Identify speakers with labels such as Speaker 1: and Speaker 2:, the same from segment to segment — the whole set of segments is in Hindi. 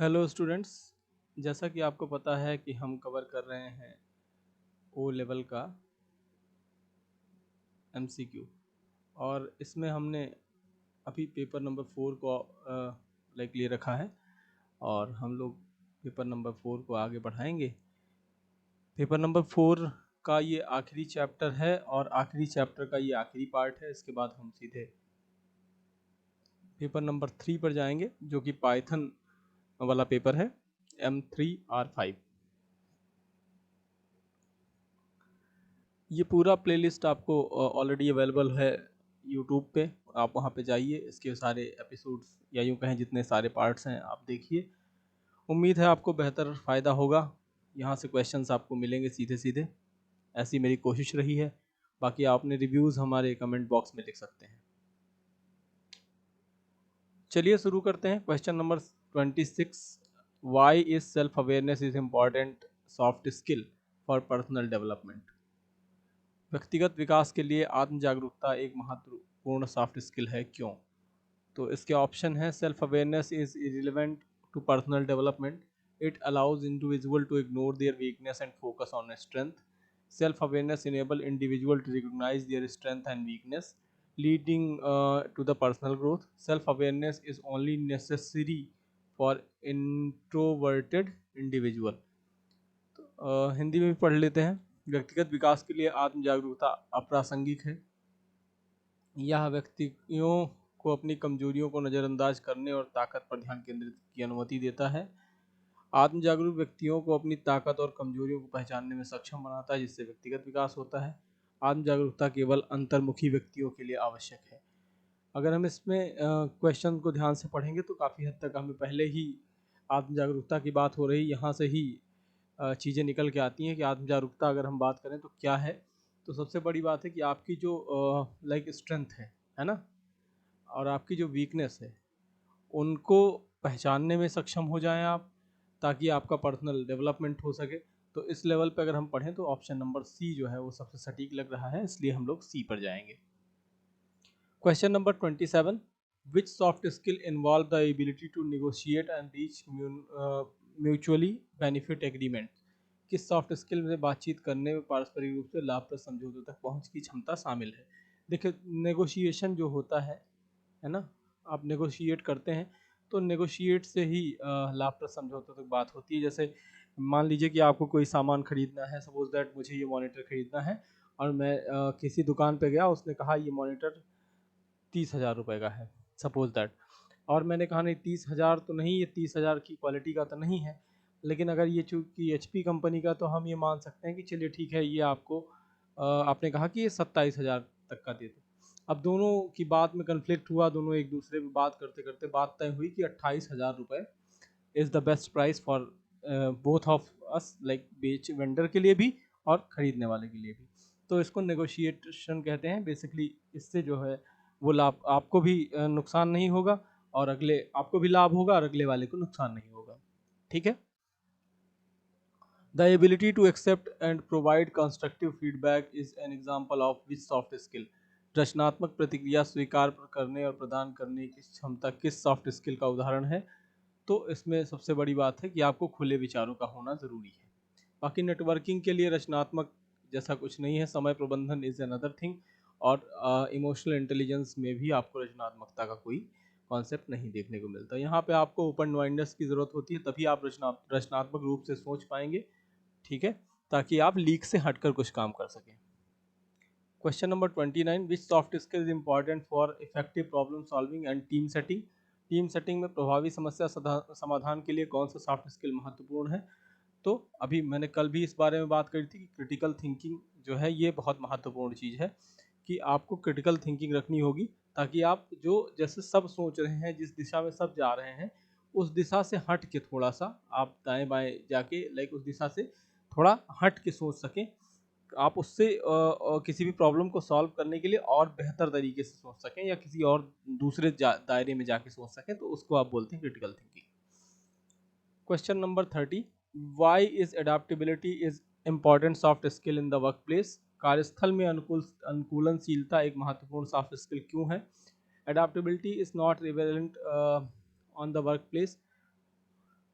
Speaker 1: Hello students. जैसा कि आपको पता है कि हम कवर कर रहे हैं ओ लेवल का एमसीक्यू और इसमें हमने अभी पेपर नंबर 4 को ले रखा है और हम लोग पेपर नंबर 4 को आगे बढ़ाएंगे। पेपर नंबर 4 का ये आखिरी चैप्टर है और आखिरी चैप्टर का ये आखिरी पार्ट है। इसके बाद हम सीधे पेपर नंबर 3 पर जाएंगे जो कि पाइथन वाला पेपर है M3R5। ये पूरा प्लेलिस्ट आपको ऑलरेडी अवेलेबल है यूट्यूब पे। आप वहाँ पे जाइए, इसके सारे एपिसोड्स या यूँ कहें जितने सारे पार्ट्स हैं आप देखिए। उम्मीद है आपको बेहतर फ़ायदा होगा। यहाँ से क्वेश्चंस आपको मिलेंगे सीधे सीधे, ऐसी मेरी कोशिश रही है। बाकी आपने रिव्यूज़ हमारे कमेंट बॉक्स में लिख सकते हैं। चलिए शुरू करते हैं। Question number 26, why is self awareness is important soft skill for personal development. व्यक्तिगत विकास के लिए आत्म जागरूकता एक महत्वपूर्ण सॉफ्ट स्किल है, क्यों? तो इसके ऑप्शन है self awareness is irrelevant to personal development, it allows individual to ignore their weakness and focus on strength, self awareness enable individual to recognize their strength and weakness leading to the personal growth, self awareness is only necessary for introverted individual। Hindi में भी पढ़ लेते हैं। व्यक्तिगत विकास के लिए आत्म जागरूकता अप्रासंगिक है। यह व्यक्तियों को अपनी कमजोरियों को नज़रअंदाज करने और ताकत पर ध्यान केंद्रित की अनुमति देता है। आत्म जागरूक व्यक्तियों को अपनी ताकत और कमजोरियों को पहचानने में सक्षम बनाता है, जिससे व्यक्तिगत विकास होता है। आत्म जागरूकता केवल अंतर्मुखी व्यक्तियों के लिए आवश्यक है। अगर हम इसमें क्वेश्चन को ध्यान से पढ़ेंगे तो काफ़ी हद तक हमें पहले ही आत्म जागरूकता की बात हो रही, यहाँ से ही चीज़ें निकल के आती हैं कि आत्म जागरूकता अगर हम बात करें तो क्या है। तो सबसे बड़ी बात है कि आपकी जो स्ट्रेंथ है ना, और आपकी जो वीकनेस है उनको पहचानने में सक्षम हो जाएं आप, ताकि आपका पर्सनल डेवलपमेंट हो सके। तो इस लेवल पे अगर हम पढ़ें तो ऑप्शन नंबर सी जो है वो सबसे सटीक लग रहा है, इसलिए हम लोग सी पर जाएंगे। Question number 27, which soft skill involve the ability to negotiate and reach mutually benefit agreement. किस सॉफ्ट स्किल में बातचीत करने में पारस्परिक रूप से लाभप्रद समझौतों तक पहुंच की क्षमता शामिल है? देखिए, नेगोशिएशन जो होता है ना, आप नेगोशिएट करते हैं तो नेगोशिएट से ही लाभप्रद समझौतों तक बात होती है। जैसे मान लीजिए कि आपको कोई सामान खरीदना है, सपोज दैट मुझे ये मॉनिटर खरीदना है और मैं किसी दुकान पे गया, उसने कहा ये मॉनिटर 30,000 रुपये का है, सपोज दैट। और मैंने कहा नहीं 30,000 तो नहीं, ये 30,000 की क्वालिटी का तो नहीं है, लेकिन अगर ये चूँकि HP कंपनी का, तो हम ये मान सकते हैं कि चलिए ठीक है, ये आपको आपने कहा कि ये 27,000 तक का दे दो। अब दोनों की बात में कन्फ्लिक्ट हुआ, दोनों एक दूसरे में बात करते करते बात तय हुई कि 28,000 रुपये is the best price for both of us, like बेच वेंडर के लिए भी और ख़रीदने वाले के लिए भी। तो इसको नेगोशिएशन कहते हैं बेसिकली। इससे जो है वो लाभ आपको भी नुकसान नहीं होगा और अगले आपको भी लाभ होगा और अगले वाले को नुकसान नहीं होगा। ठीक है। The ability to accept and provide constructive feedback is an example of which soft skill. रचनात्मक प्रतिक्रिया स्वीकार करने और प्रदान करने की क्षमता किस सॉफ्ट स्किल का उदाहरण है? तो इसमें सबसे बड़ी बात है कि आपको खुले विचारों का होना ज़रूरी है। बाकी नेटवर्किंग के लिए रचनात्मक जैसा कुछ नहीं है, समय प्रबंधन इज़ अनदर थिंग। और इमोशनल इंटेलिजेंस में भी आपको रचनात्मकता का कोई कॉन्सेप्ट नहीं देखने को मिलता। यहाँ पे आपको ओपन माइंडनेस की ज़रूरत होती है, तभी आप रचनात्मक रूप से सोच पाएंगे। ठीक है, ताकि आप लीक से हटकर कुछ काम कर सकें। Question number 29, which soft skill is important for effective problem solving and team setting. Team setting में प्रभावी समस्या समाधान के लिए कौन सा सॉफ्ट स्किल महत्वपूर्ण है? तो अभी मैंने कल भी इस बारे में बात करी थी कि क्रिटिकल थिंकिंग जो है ये बहुत महत्वपूर्ण चीज़ है, कि आपको क्रिटिकल थिंकिंग रखनी होगी, ताकि आप जो जैसे सब सोच रहे हैं, जिस दिशा में सब जा रहे हैं, उस दिशा से हट के थोड़ा सा आप दाएं बाएं जाके उस दिशा से थोड़ा हट के सोच सकें। आप उससे किसी भी प्रॉब्लम को सॉल्व करने के लिए और बेहतर तरीके से सोच सकें, या किसी और दूसरे दायरे में जाके सोच सकें, तो उसको आप बोलते हैं critical thinking. Question number 30, why is adaptability is important soft skill in the work place. कार्यस्थल में अनुकूलनशीलता एक महत्वपूर्ण सॉफ्ट स्किल क्यों है? Adaptability is not relevant on the work place.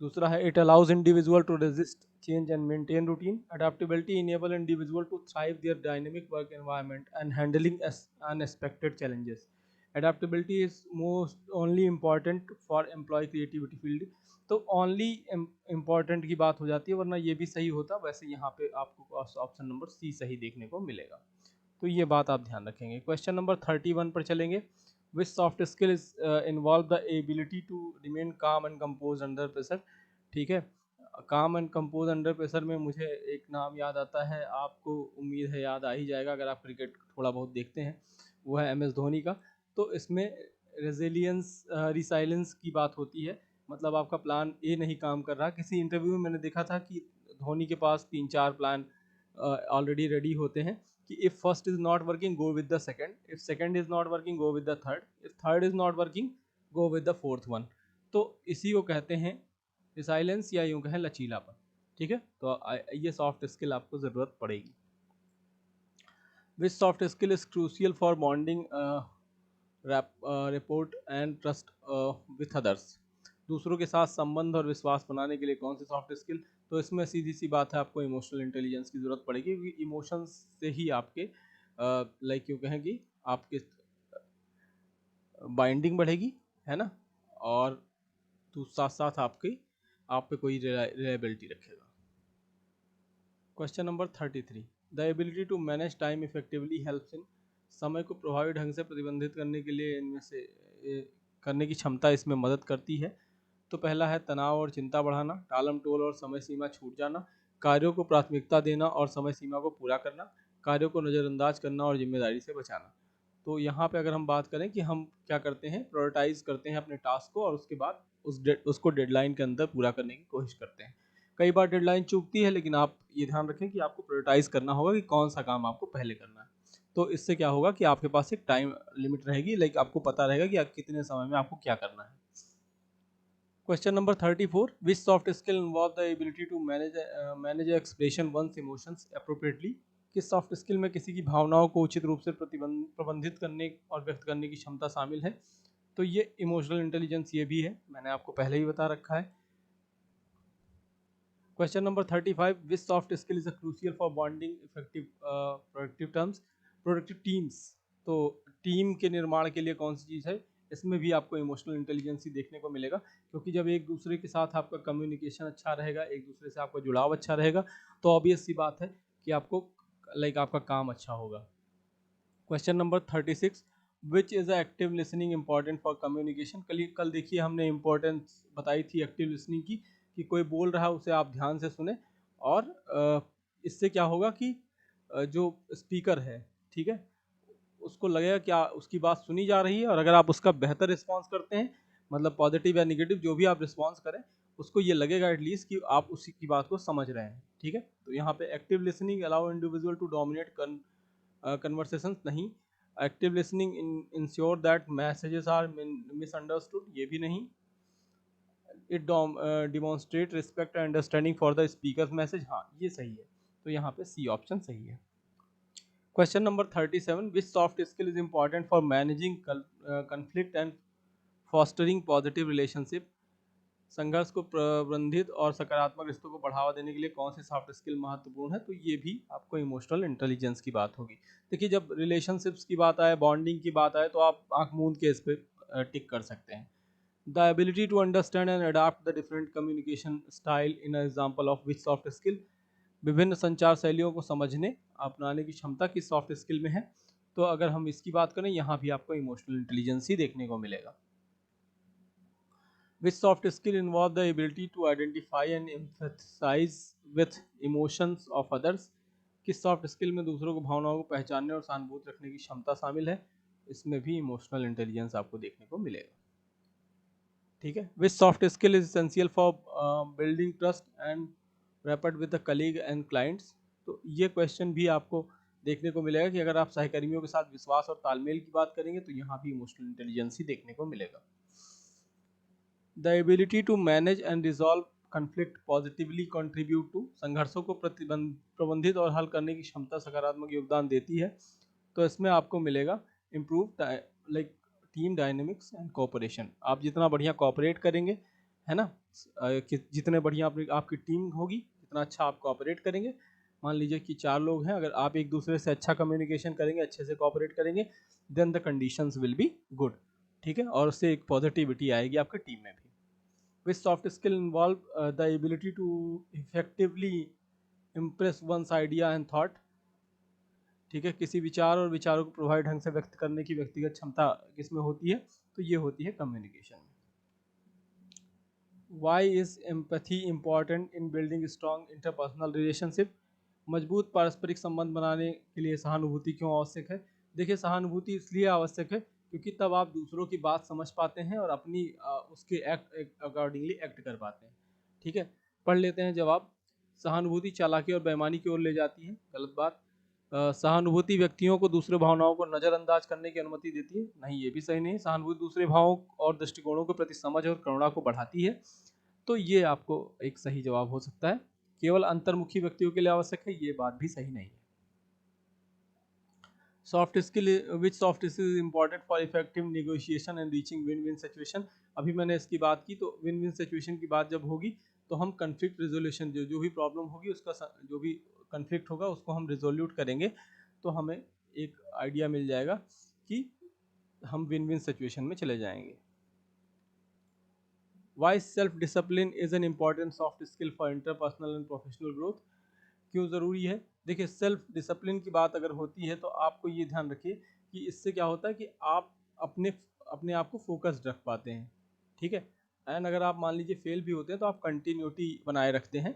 Speaker 1: दूसरा है it allows individual to resist change and maintain routine. Adaptability enable individual to thrive their dynamic work environment and handling unexpected challenges. Adaptability is most only important for employ creativity field. तो ओनली इम्पॉर्टेंट की बात हो जाती है, वरना ये भी सही होता. वैसे यहाँ पे आपको ऑप्शन नंबर सी सही देखने को मिलेगा. तो ये बात आप ध्यान रखेंगे. क्वेश्चन नंबर 31 पर चलेंगे. Which soft skill is involve the ability to remain calm and compose under pressure. ठीक है, काम एंड कंपोज अंडर प्रेशर में मुझे एक नाम याद आता है, आपको उम्मीद है याद आ ही जाएगा अगर आप क्रिकेट थोड़ा बहुत देखते हैं, वो है MS धोनी का. तो इसमें रेजिलियंस रिसाइलेंस की बात होती है. मतलब आपका प्लान ए नहीं काम कर रहा. किसी इंटरव्यू में मैंने देखा था कि धोनी के पास 3-4 प्लान ऑलरेडी रेडी होते हैं कि if first is not working go with the second, if second is not working go with the third, if third is not working go with the fourth one. तो इसी को कहते हैं रिसाइलेंस या यूं कहें लचीलापन. ठीक है, तो ये सॉफ्ट स्किल आपको ज़रूरत पड़ेगी. Which soft skill is crucial for bonding report and trust with others. दूसरों के साथ संबंध और विश्वास बनाने के लिए कौन सी सॉफ्ट स्किल. तो इसमें सीधी सी बात है, आपको इमोशनल इंटेलिजेंस की ज़रूरत पड़ेगी, क्योंकि इमोशंस से ही आपके लाइक यूँ कहें कि आपके बाइंडिंग बढ़ेगी, है ना, और तो साथ साथ आपकी आप पे कोई रिलायबिलिटी रखेगा. Question number 33. The ability to manage time effectively helps in. समय को प्रभावी ढंग से प्रतिबंधित करने के लिए इनमें से करने की क्षमता इसमें मदद करती है. तो पहला है तनाव और चिंता बढ़ाना, टालम टोल और समय सीमा छूट जाना, कार्यों को प्राथमिकता देना और समय सीमा को पूरा करना, कार्यों को नज़रअंदाज करना और जिम्मेदारी से बचाना. तो यहाँ पे अगर हम बात करें कि हम क्या करते हैं, प्रायोरिटाइज करते हैं अपने टास्क को और उसके बाद उसको डेडलाइन के अंदर पूरा करने की कोशिश करते हैं. कई बार डेडलाइन चूकती है, लेकिन आप ये ध्यान रखें कि आपको प्रायोरिटाइज करना होगा कि कौन सा काम आपको पहले करना है. तो इससे क्या होगा कि आपके पास एक टाइम लिमिट रहेगी, लाइक आपको पता रहेगा कि आप कितने समय में आपको क्या करना है. Question number 34. Which soft skill involve the ability to manage expression one's emotions appropriately. किस सॉफ्ट स्किल में किसी की भावनाओं को उचित रूप से प्रबंधित करने और व्यक्त करने की क्षमता शामिल है. तो ये इमोशनल इंटेलिजेंस ये भी है, मैंने आपको पहले ही बता रखा है. Question number 35. Which soft skill is a crucial for bonding effective productive terms productive teams. तो टीम के निर्माण के लिए कौन सी चीज़ है, इसमें भी आपको इमोशनल इंटेलिजेंस ही देखने को मिलेगा, क्योंकि जब एक दूसरे के साथ आपका कम्युनिकेशन अच्छा रहेगा, एक दूसरे से आपका जुड़ाव अच्छा रहेगा, तो ऑब्वियस सी बात है कि आपको लाइक आपका काम अच्छा होगा. Question number 36. Which is a active listening important for communication. कल देखिए हमने इंपॉर्टेंस बताई थी एक्टिव लिसनिंग की, कि कोई बोल रहा है उसे आप ध्यान से सुने, और इससे क्या होगा कि जो स्पीकर है, ठीक है, उसको लगेगा कि उसकी बात सुनी जा रही है, और अगर आप उसका बेहतर रिस्पॉन्स करते हैं, मतलब पॉजिटिव या निगेटिव जो भी आप रिस्पॉन्स करें, उसको ये लगेगा एटलीस्ट कि आप उसी की बात को समझ रहे हैं. ठीक है, तो यहाँ पे active listening allow individual to dominate conversations नहीं. Active listening ensure that messages are misunderstood, ये भी नहीं. It demonstrate respect and understanding for the speaker message, हाँ ये सही है. तो यहाँ पे सी ऑप्शन सही है. Question number 37. Which soft skill is important for managing conflict and fostering positive relationship. संघर्ष को प्रबंधित और सकारात्मक रिश्तों को बढ़ावा देने के लिए कौन सी सॉफ्ट स्किल महत्वपूर्ण है. तो ये भी आपको इमोशनल इंटेलिजेंस की बात होगी. देखिए जब रिलेशनशिप्स की बात आए, बॉन्डिंग की बात आए, तो आप आंख मूंद के इस पर टिक कर सकते हैं. The ability to understand and adapt the different communication style in example of which soft skill. विभिन्न संचार शैलियों को समझने अपनाने की क्षमता किस सॉफ्ट स्किल में है. तो अगर हम इसकी बात करें, यहाँ भी आपको इमोशनल इंटेलिजेंस ही देखने को मिलेगा. Which soft skill involve the ability to identify and emphasise with emotions of others. किस सॉफ्ट स्किल में दूसरों को भावनाओं को पहचानने और सहानुभूति रखने की क्षमता शामिल है. इसमें भी इमोशनल इंटेलिजेंस आपको देखने को मिलेगा. ठीक है, which soft skill is essential for building trust and rapport with the colleague and clients. तो ये क्वेश्चन भी आपको देखने को मिलेगा कि अगर आप सहकर्मियों के साथ विश्वास और तालमेल की बात करेंगे, तो यहाँ भी इमोशनल इंटेलिजेंस ही देखने को मिलेगा. The ability to manage and resolve conflict positively contribute to. संघर्षों को प्रबंधित और हल करने की क्षमता सकारात्मक योगदान देती है. तो इसमें आपको मिलेगा improve like team dynamics and cooperation. आप जितना बढ़िया कोऑपरेट करेंगे, है ना, जितने बढ़िया आपकी टीम होगी, जितना अच्छा आप कोऑपरेट करेंगे। मान लीजिए कि 4 लोग हैं, अगर आप एक दूसरे से अच्छा कम्युनिकेशन करेंगे, अच्छे से कोऑपरेट करेंगे, then the conditions will be good, ठीक है, और उससे एक पॉजिटिविटी आएगी आपकी टीम में भी। Which soft skill involve the ability to effectively impress one's idea and thought, ठीक है, किसी विचार और विचारों को प्रभावी ढंग से व्यक्त करने की व्यक्तिगत क्षमता किसमें होती है, तो ये होती है कम्युनिकेशन में। Why is empathy important in building strong interpersonal relationship? मजबूत पारस्परिक संबंध बनाने के लिए सहानुभूति क्यों आवश्यक है? देखिए, सहानुभूति इसलिए आवश्यक है क्योंकि तब आप दूसरों की बात समझ पाते हैं और अपनी उसके एक्ट अकॉर्डिंगली एक्ट कर पाते हैं, ठीक है। पढ़ लेते हैं जवाब। सहानुभूति चालाकी और बेईमानी की ओर ले जाती है, गलत बात। सहानुभूति व्यक्तियों को दूसरे भावनाओं को नज़रअंदाज करने की अनुमति देती है, नहीं, ये भी सही नहीं। सहानुभूति दूसरे भावों और दृष्टिकोणों के प्रति समझ और करुणा को बढ़ाती है, तो ये आपको एक सही जवाब हो सकता है। केवल अंतर्मुखी व्यक्तियों के लिए आवश्यक है, ये बात भी सही नहीं है। Soft skill, which soft skill is important for effective negotiation and reaching win win situation. अभी मैंने इसकी बात की, तो विन विन सिचुएशन की बात जब होगी तो हम कन्फ्लिक्ट रिजोल्यूशन, जो भी प्रॉब्लम होगी उसका, जो भी कन्फ्लिक्ट होगा उसको हम रिजोल्यूट करेंगे, तो हमें एक आइडिया मिल जाएगा कि हम विन विन सिचुएशन में चले जाएंगे। Why self-discipline is an important soft skill for interpersonal and professional growth? क्यों ज़रूरी है? देखिए, सेल्फ डिसिप्लिन की बात अगर होती है तो आपको ये ध्यान रखिए कि इससे क्या होता है कि आप अपने अपने आप को फोकस्ड रख पाते हैं, ठीक है। एंड अगर आप मान लीजिए फेल भी होते हैं तो आप कंटिन्यूटी बनाए रखते हैं।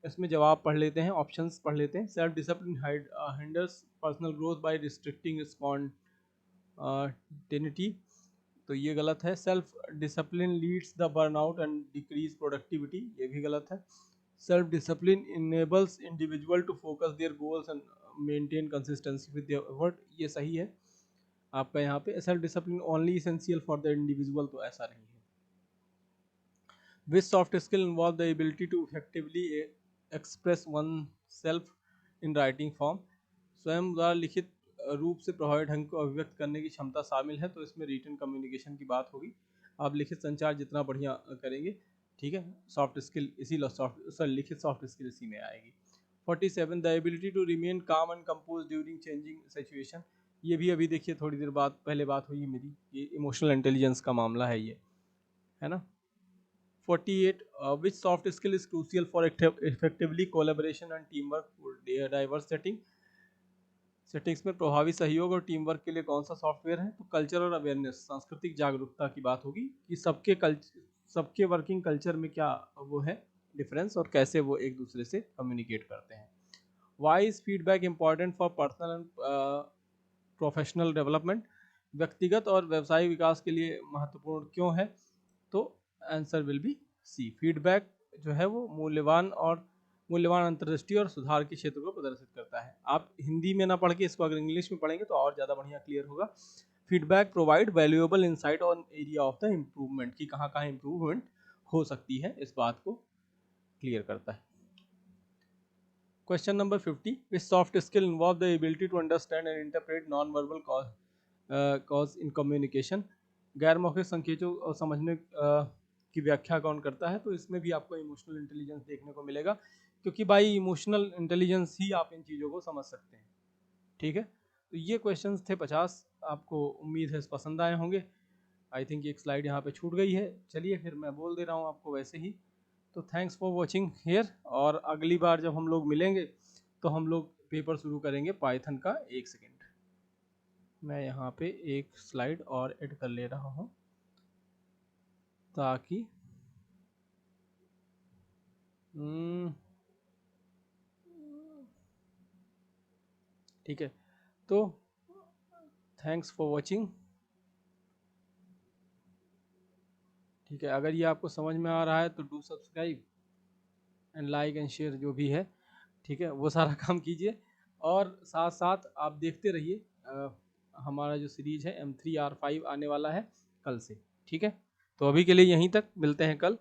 Speaker 1: इसमें जवाब पढ़ लेते हैं, ऑप्शंस पढ़ लेते हैं। Self discipline hinders personal growth by restricting spontaneity, तो ये गलत है। Self discipline leads the burnout and decrease productivity, ये भी गलत है। Self discipline enables individual to focus their goals and maintain consistency with their effort, ये सही है आपका यहाँ पे। Self discipline only essential for the individual, तो ऐसा नहीं है। Which soft skill involve the ability to effectively express one self in writing form, स्वयं द्वारा लिखित रूप से प्रभावी ढंग को अभिव्यक्त करने की क्षमता शामिल है, तो इसमें रिटन कम्युनिकेशन की बात होगी। आप लिखित संचार जितना बढ़िया करेंगे, ठीक है, सॉफ्ट स्किल इसी लिखित सॉफ्ट स्किल इसी में आएगी। 47 the ability to remain calm and compose during changing situation, ये भी अभी देखिए थोड़ी देर बाद पहले बात हुई मेरी, ये इमोशनल इंटेलिजेंस का मामला है, ये है ना। 48 which soft skill is crucial for effectively collaboration and team work diverse settings में प्रभावी सहयोग और टीम वर्क के लिए कौन सा सॉफ्टवेयर है, तो कल्चरल अवेयरनेस, सांस्कृतिक जागरूकता की बात होगी कि सबके वर्किंग कल्चर में क्या वो है डिफरेंस और कैसे वो एक दूसरे से कम्युनिकेट करते हैं। Why is feedback important for personal and professional development, व्यक्तिगत और व्यवसायिक विकास के लिए महत्वपूर्ण क्यों है, तो answer will be C. Feedback जो है वो मूल्यवान अंतर्दृष्टि और सुधार के क्षेत्र को प्रदर्शित करता है। आप हिंदी में ना पढ़ के इसको अगर इंग्लिश में पढ़ेंगे तो और ज़्यादा बढ़िया क्लियर होगा। Feedback provide valuable insight on area of the improvement, की कहाँ कहाँ इम्प्रूवमेंट हो सकती है, इस बात को क्लियर करता है। Question number 50, which soft skill involve the ability to understand and interpret non verbal cause in communication, गैर मौखिक संकेतों और समझने की व्याख्या कौन करता है, तो इसमें भी आपको इमोशनल इंटेलिजेंस देखने को मिलेगा, क्योंकि बाई इमोशनल इंटेलिजेंस ही आप इन चीज़ों को समझ सकते हैं, ठीक है। तो ये क्वेश्चंस थे 50, आपको उम्मीद है पसंद आए होंगे। आई थिंक एक स्लाइड यहाँ पे छूट गई है, चलिए फिर मैं बोल दे रहा हूँ आपको वैसे ही। तो थैंक्स फॉर वॉचिंग हियर, और अगली बार जब हम लोग मिलेंगे तो हम लोग पेपर शुरू करेंगे पाइथन का। एक सेकेंड, मैं यहाँ पे एक स्लाइड और ऐड कर ले रहा हूँ ताकि ठीक है। तो थैंक्स फॉर वॉचिंग, ठीक है। अगर ये आपको समझ में आ रहा है तो do subscribe and like and share, जो भी है, ठीक है, वो सारा काम कीजिए। और साथ साथ आप देखते रहिए हमारा जो सीरीज है M3R5 आने वाला है कल से, ठीक है। तो अभी के लिए यहीं तक, मिलते हैं कल।